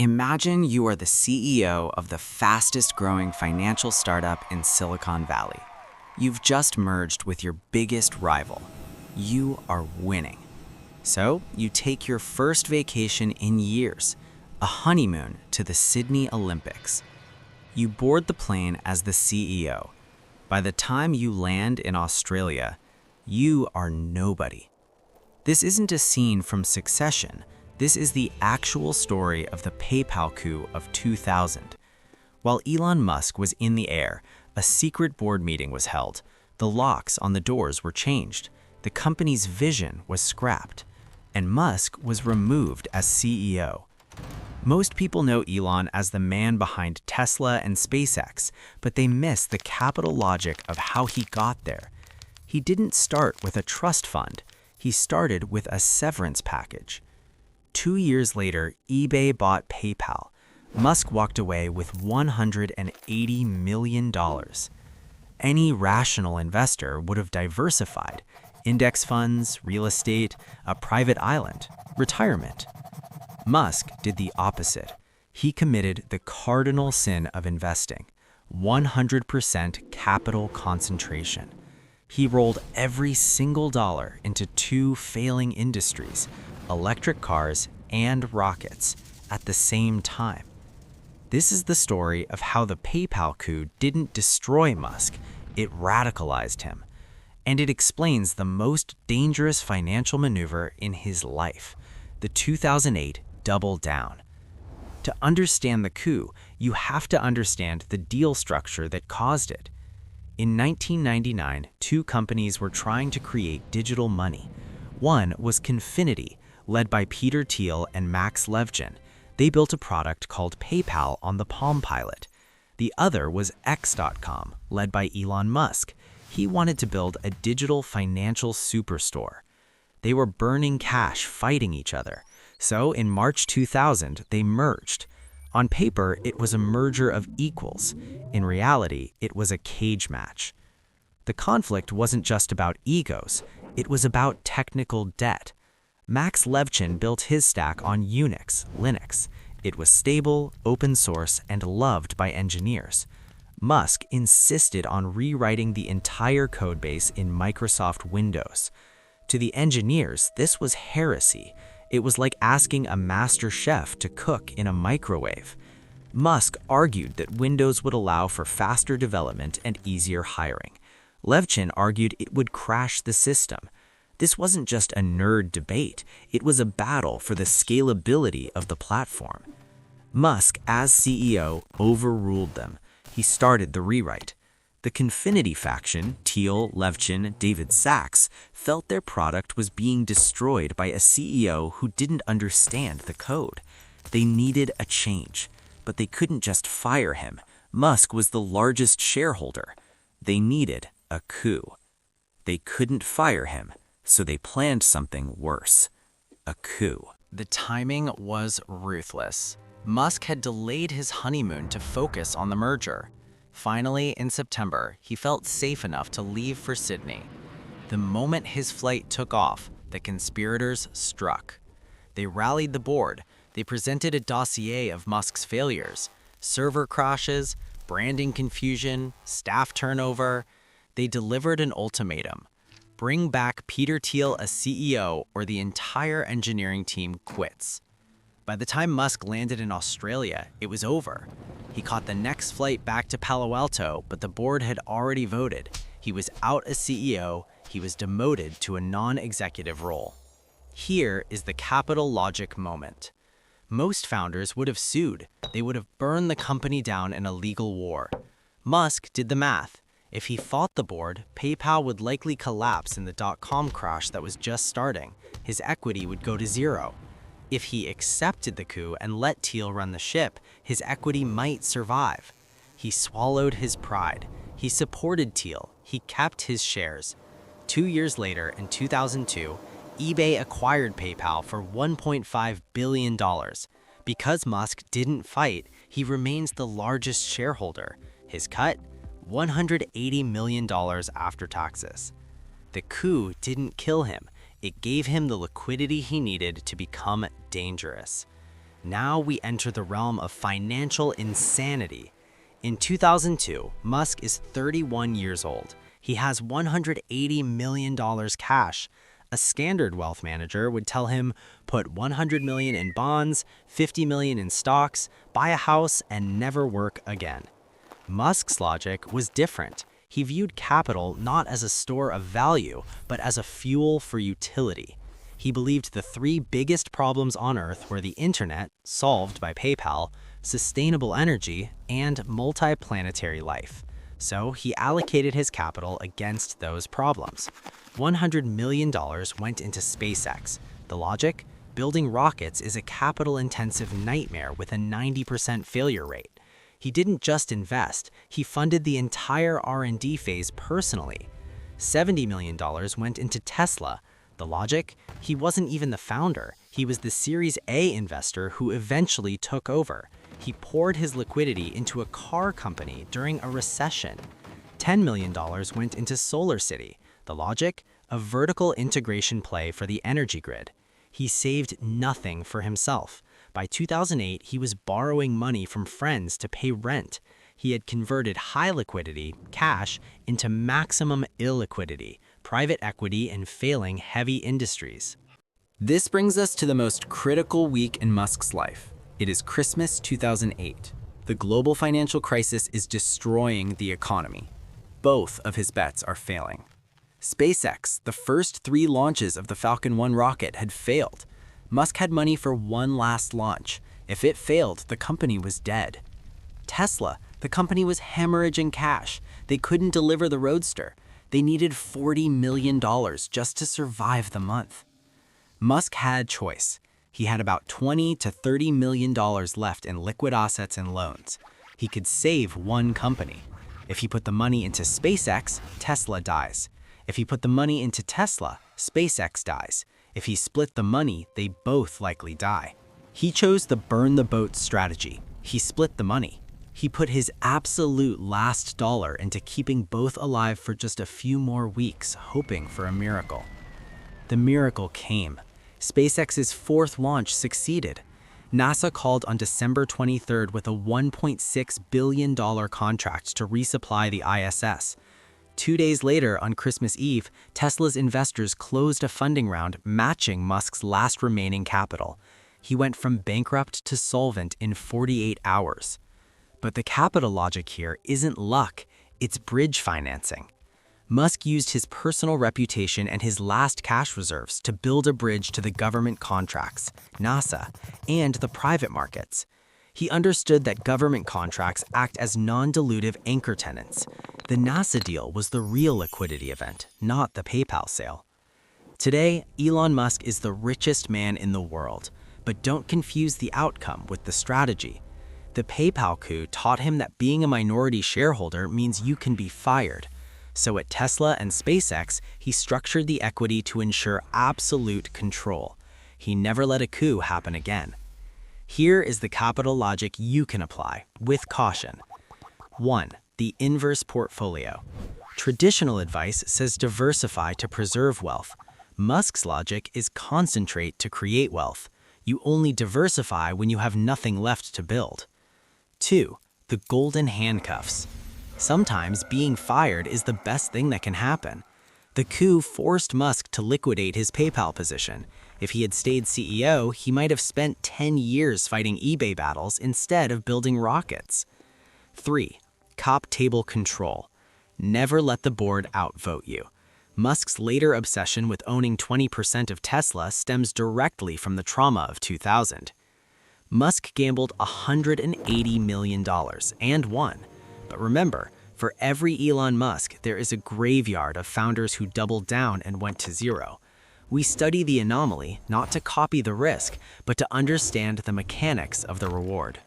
Imagine you are the CEO of the fastest growing financial startup in Silicon Valley. You've just merged with your biggest rival. You are winning. So you take your first vacation in years, a honeymoon to the Sydney Olympics. You board the plane as the CEO. By the time you land in Australia, you are nobody. This isn't a scene from Succession. This is the actual story of the PayPal coup of 2000. While Elon Musk was in the air, a secret board meeting was held. The locks on the doors were changed. The company's vision was scrapped. And Musk was removed as CEO. Most people know Elon as the man behind Tesla and SpaceX, but they miss the capital logic of how he got there. He didn't start with a trust fund. He started with a severance package. 2 years later, eBay bought PayPal. Musk walked away with $180 million. Any rational investor would have diversified: index funds, real estate, a private island, retirement. Musk did the opposite. He committed the cardinal sin of investing: 100% capital concentration. He rolled every single dollar into two failing industries: electric cars and rockets, at the same time. This is the story of how the PayPal coup didn't destroy Musk, it radicalized him. And it explains the most dangerous financial maneuver in his life, the 2008 double down. To understand the coup, you have to understand the deal structure that caused it. In 1999, two companies were trying to create digital money. One was Confinity, led by Peter Thiel and Max Levchin. They built a product called PayPal on the Palm Pilot. The other was X.com, led by Elon Musk. He wanted to build a digital financial superstore. They were burning cash fighting each other. So in March 2000, they merged. On paper, it was a merger of equals. In reality, it was a cage match. The conflict wasn't just about egos. It was about technical debt. Max Levchin built his stack on Unix, Linux. It was stable, open source, and loved by engineers. Musk insisted on rewriting the entire codebase in Microsoft Windows. To the engineers, this was heresy. It was like asking a master chef to cook in a microwave. Musk argued that Windows would allow for faster development and easier hiring. Levchin argued it would crash the system. This wasn't just a nerd debate, it was a battle for the scalability of the platform. Musk, as CEO, overruled them. He started the rewrite. The Confinity faction, Thiel, Levchin, David Sachs, felt their product was being destroyed by a CEO who didn't understand the code. They needed a change, but they couldn't just fire him. Musk was the largest shareholder. They needed a coup. They couldn't fire him. So they planned something worse: a coup. The timing was ruthless. Musk had delayed his honeymoon to focus on the merger. Finally, in September, he felt safe enough to leave for Sydney. The moment his flight took off, the conspirators struck. They rallied the board. They presented a dossier of Musk's failures: server crashes, branding confusion, staff turnover. They delivered an ultimatum: bring back Peter Thiel as CEO or the entire engineering team quits. By the time Musk landed in Australia, it was over. He caught the next flight back to Palo Alto, but the board had already voted. He was out as CEO. He was demoted to a non-executive role. Here is the capital logic moment. Most founders would have sued. They would have burned the company down in a legal war. Musk did the math. If he fought the board, PayPal would likely collapse in the dot-com crash that was just starting. His equity would go to zero. If he accepted the coup and let Thiel run the ship, his equity might survive. He swallowed his pride. He supported Thiel. He kept his shares. 2 years later, in 2002, eBay acquired PayPal for $1.5 billion. Because Musk didn't fight, he remains the largest shareholder. His cut? $180 million after taxes. The coup didn't kill him. It gave him the liquidity he needed to become dangerous. Now we enter the realm of financial insanity. In 2002, Musk is 31 years old. He has $180 million cash. A standard wealth manager would tell him, put $100 million in bonds, $50 million in stocks, buy a house, and never work again. Musk's logic was different. He viewed capital not as a store of value, but as a fuel for utility. He believed the three biggest problems on Earth were the internet, solved by PayPal, sustainable energy, and multiplanetary life. So he allocated his capital against those problems. $100 million went into SpaceX. The logic? Building rockets is a capital-intensive nightmare with a 90% failure rate. He didn't just invest, he funded the entire R&D phase personally. $70 million went into Tesla. The logic? He wasn't even the founder. He was the Series A investor who eventually took over. He poured his liquidity into a car company during a recession. $10 million went into SolarCity. The logic? A vertical integration play for the energy grid. He saved nothing for himself. By 2008, he was borrowing money from friends to pay rent. He had converted high liquidity, cash, into maximum illiquidity, private equity, and failing heavy industries. This brings us to the most critical week in Musk's life. It is Christmas 2008. The global financial crisis is destroying the economy. Both of his bets are failing. SpaceX, the first 3 launches of the Falcon 1 rocket, had failed. Musk had money for one last launch. If it failed, the company was dead. Tesla, the company was hemorrhaging cash. They couldn't deliver the Roadster. They needed $40 million just to survive the month. Musk had choice. He had about $20 to $30 million left in liquid assets and loans. He could save one company. If he put the money into SpaceX, Tesla dies. If he put the money into Tesla, SpaceX dies. If he split the money, they both likely die. He chose the burn the boat strategy. He split the money. He put his absolute last dollar into keeping both alive for just a few more weeks, hoping for a miracle. The miracle came. SpaceX's 4th launch succeeded. NASA called on December 23rd with a $1.6 billion contract to resupply the ISS. 2 days later, on Christmas Eve, Tesla's investors closed a funding round matching Musk's last remaining capital. He went from bankrupt to solvent in 48 hours. But the capital logic here isn't luck, it's bridge financing. Musk used his personal reputation and his last cash reserves to build a bridge to the government contracts, NASA, and the private markets. He understood that government contracts act as non-dilutive anchor tenants. The NASA deal was the real liquidity event, not the PayPal sale. Today, Elon Musk is the richest man in the world, but don't confuse the outcome with the strategy. The PayPal coup taught him that being a minority shareholder means you can be fired. So at Tesla and SpaceX, he structured the equity to ensure absolute control. He never let a coup happen again. Here is the capital logic you can apply, with caution. 1. The inverse portfolio. Traditional advice says diversify to preserve wealth. Musk's logic is concentrate to create wealth. You only diversify when you have nothing left to build. 2. The golden handcuffs. Sometimes being fired is the best thing that can happen. The coup forced Musk to liquidate his PayPal position. If he had stayed CEO, he might have spent 10 years fighting eBay battles instead of building rockets. 3. Cop table control. Never let the board outvote you. Musk's later obsession with owning 20% of Tesla stems directly from the trauma of 2000. Musk gambled $180 million and won. But remember, for every Elon Musk, there is a graveyard of founders who doubled down and went to zero. We study the anomaly not to copy the risk, but to understand the mechanics of the reward.